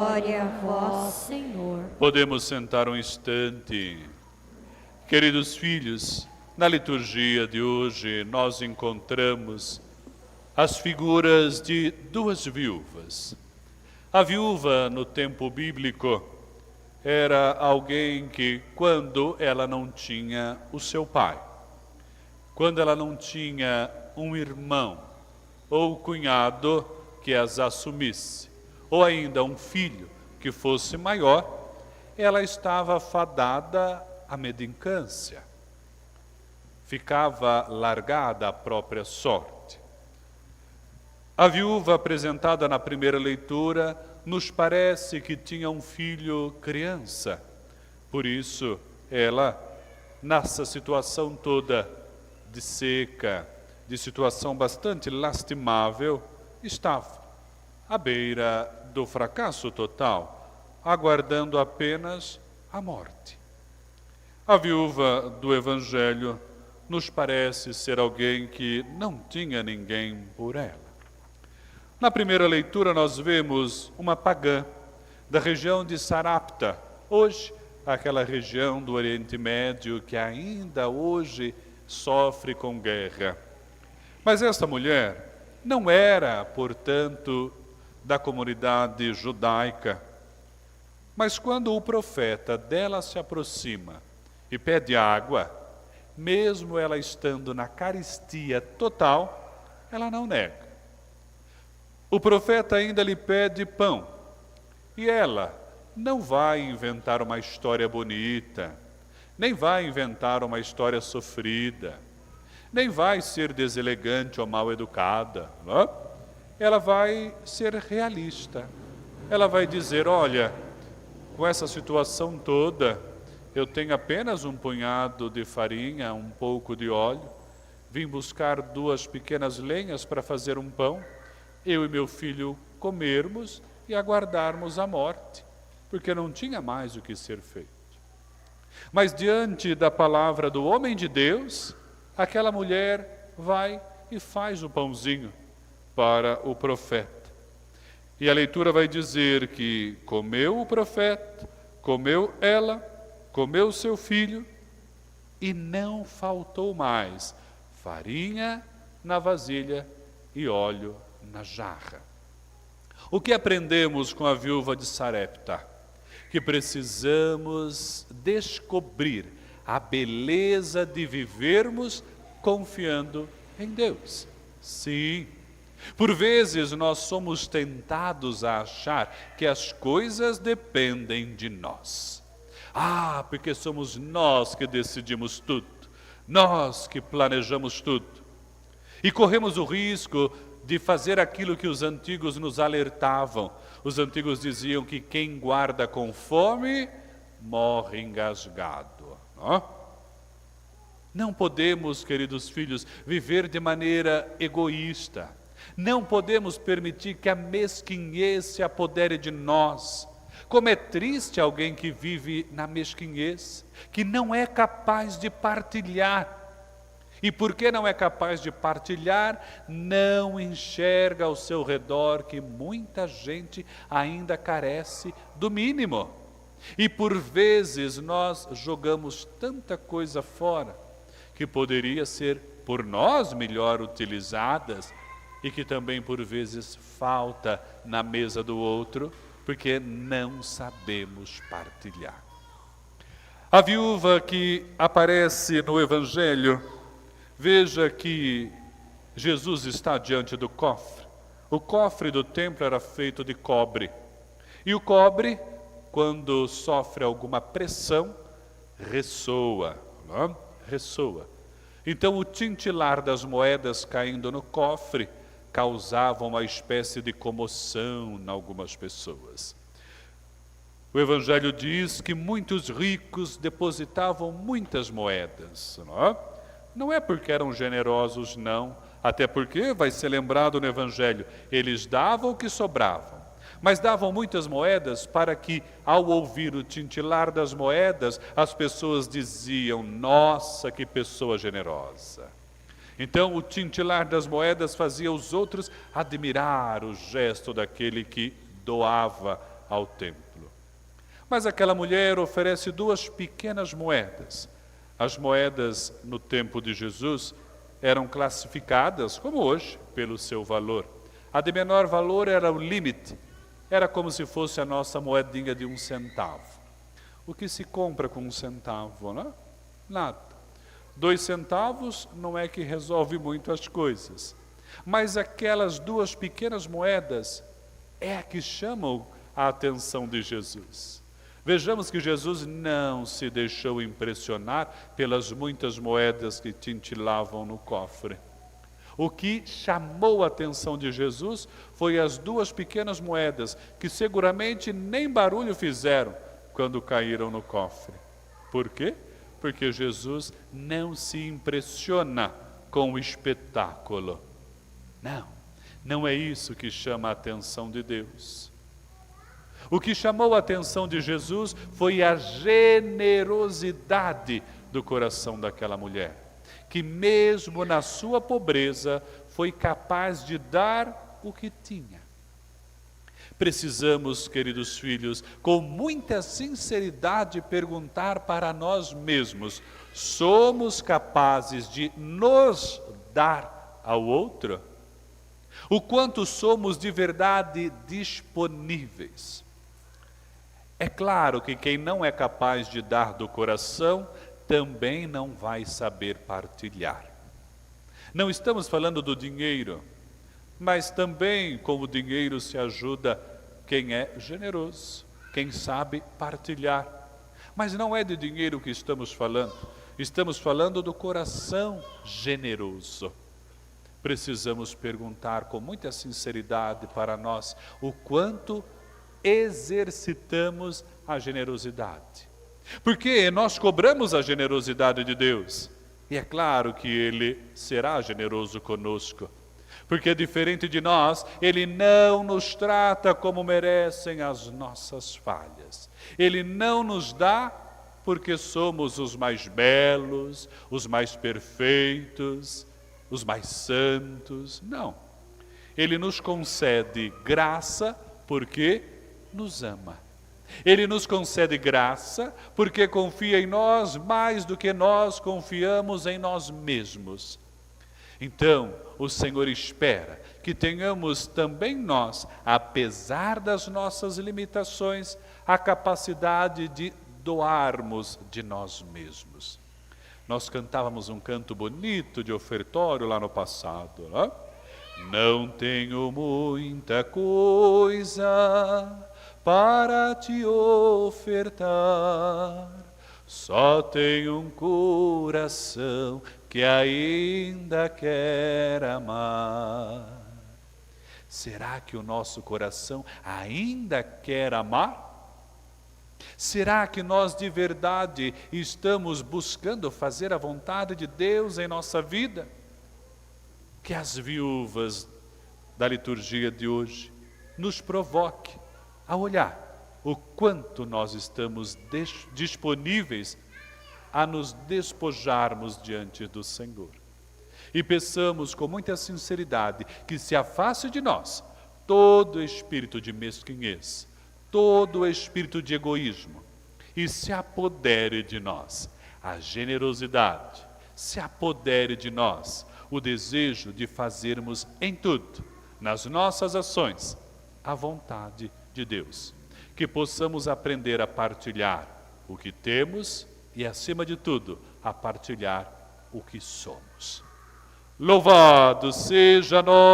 Glória a vós, Senhor. Podemos sentar um instante. Queridos filhos, na liturgia de hoje nós encontramos as figuras de duas viúvas. A viúva, no tempo bíblico, era alguém que, quando ela não tinha o seu pai, quando ela não tinha um irmão ou cunhado que as assumisse, ou ainda um filho que fosse maior, ela estava fadada à mendicância. Ficava largada à própria sorte. A viúva apresentada na primeira leitura nos parece que tinha um filho criança. Por isso, ela, nessa situação toda de seca, de situação bastante lastimável, estava à beira do fracasso total, aguardando apenas a morte. A viúva do Evangelho nos parece ser alguém que não tinha ninguém por ela. Na primeira leitura nós vemos uma pagã da região de Sarapta, hoje aquela região do Oriente Médio que ainda hoje sofre com guerra. Mas esta mulher não era, portanto, da comunidade judaica. Mas quando o profeta dela se aproxima e pede água, mesmo ela estando na carestia total, ela não nega. O profeta ainda lhe pede pão, e ela não vai inventar uma história bonita, nem vai inventar uma história sofrida, nem vai ser deselegante ou mal educada, não é? Ela vai ser realista. Ela vai dizer, olha, com essa situação toda, eu tenho apenas um punhado de farinha, um pouco de óleo, vim buscar 2 pequenas lenhas para fazer um pão, eu e meu filho comermos e aguardarmos a morte, porque não tinha mais o que ser feito. Mas diante da palavra do homem de Deus, aquela mulher vai e faz o pãozinho para o profeta. E a leitura vai dizer que comeu o profeta, comeu ela, comeu seu filho, e não faltou mais farinha na vasilha e óleo na jarra. O que aprendemos com a viúva de Sarepta? Que precisamos descobrir a beleza de vivermos confiando em Deus. Sim. Por vezes nós somos tentados a achar que as coisas dependem de nós. Porque somos nós que decidimos tudo, nós que planejamos tudo. E corremos o risco de fazer aquilo que os antigos nos alertavam. Os antigos diziam que quem guarda com fome, morre engasgado. Não podemos, queridos filhos, viver de maneira egoísta. Não podemos permitir que a mesquinhez se apodere de nós. Como é triste alguém que vive na mesquinhez, que não é capaz de partilhar. E porque não é capaz de partilhar, não enxerga ao seu redor que muita gente ainda carece do mínimo. E por vezes nós jogamos tanta coisa fora, que poderia ser por nós melhor utilizadas, e que também por vezes falta na mesa do outro, porque não sabemos partilhar. A viúva que aparece no Evangelho, veja que Jesus está diante do cofre. O cofre do templo era feito de cobre. E o cobre, quando sofre alguma pressão, ressoa. Não? Ressoa. Então o tintilar das moedas caindo no cofre causava uma espécie de comoção em algumas pessoas. O Evangelho diz que muitos ricos depositavam muitas moedas. Não é porque eram generosos, não. Até porque, vai ser lembrado no Evangelho, eles davam o que sobravam. Mas davam muitas moedas para que, ao ouvir o tintilar das moedas, as pessoas diziam, nossa, que pessoa generosa. Então, o tintilar das moedas fazia os outros admirar o gesto daquele que doava ao templo. Mas aquela mulher oferece 2 pequenas moedas. As moedas no tempo de Jesus eram classificadas, como hoje, pelo seu valor. A de menor valor era o limite, era como se fosse a nossa moedinha de 1 centavo. O que se compra com 1 centavo, né? Nada. 2 centavos não é que resolve muito as coisas. Mas aquelas 2 pequenas moedas é a que chamam a atenção de Jesus. Vejamos que Jesus não se deixou impressionar pelas muitas moedas que tintilavam no cofre. O que chamou a atenção de Jesus foi as 2 pequenas moedas, que seguramente nem barulho fizeram quando caíram no cofre. Por quê? Porque Jesus não se impressiona com o espetáculo. Não é isso que chama a atenção de Deus. O que chamou a atenção de Jesus foi a generosidade do coração daquela mulher, que mesmo na sua pobreza foi capaz de dar o que tinha. Precisamos, queridos filhos, com muita sinceridade perguntar para nós mesmos: somos capazes de nos dar ao outro? O quanto somos de verdade disponíveis? É claro que quem não é capaz de dar do coração também não vai saber partilhar. Não estamos falando do dinheiro, mas também com o dinheiro se ajuda quem é generoso, quem sabe partilhar. Mas não é de dinheiro que estamos falando do coração generoso. Precisamos perguntar com muita sinceridade para nós o quanto exercitamos a generosidade. Porque nós cobramos a generosidade de Deus. E é claro que Ele será generoso conosco. Porque diferente de nós, Ele não nos trata como merecem as nossas falhas. Ele não nos dá porque somos os mais belos, os mais perfeitos, os mais santos. Não. Ele nos concede graça porque nos ama. Ele nos concede graça porque confia em nós mais do que nós confiamos em nós mesmos. Então, o Senhor espera que tenhamos também nós, apesar das nossas limitações, a capacidade de doarmos de nós mesmos. Nós cantávamos um canto bonito de ofertório lá no passado, né? Não tenho muita coisa para te ofertar, só tenho um coração que ainda quer amar. Será que o nosso coração ainda quer amar? Será que nós de verdade estamos buscando fazer a vontade de Deus em nossa vida? Que as viúvas da liturgia de hoje nos provoque a olhar o quanto nós estamos disponíveis a nos despojarmos diante do Senhor. E peçamos com muita sinceridade que se afaste de nós todo espírito de mesquinhez, todo espírito de egoísmo, e se apodere de nós a generosidade, se apodere de nós o desejo de fazermos em tudo, nas nossas ações, a vontade de Deus. Que possamos aprender a partilhar o que temos e, acima de tudo, a partilhar o que somos. Louvado seja nosso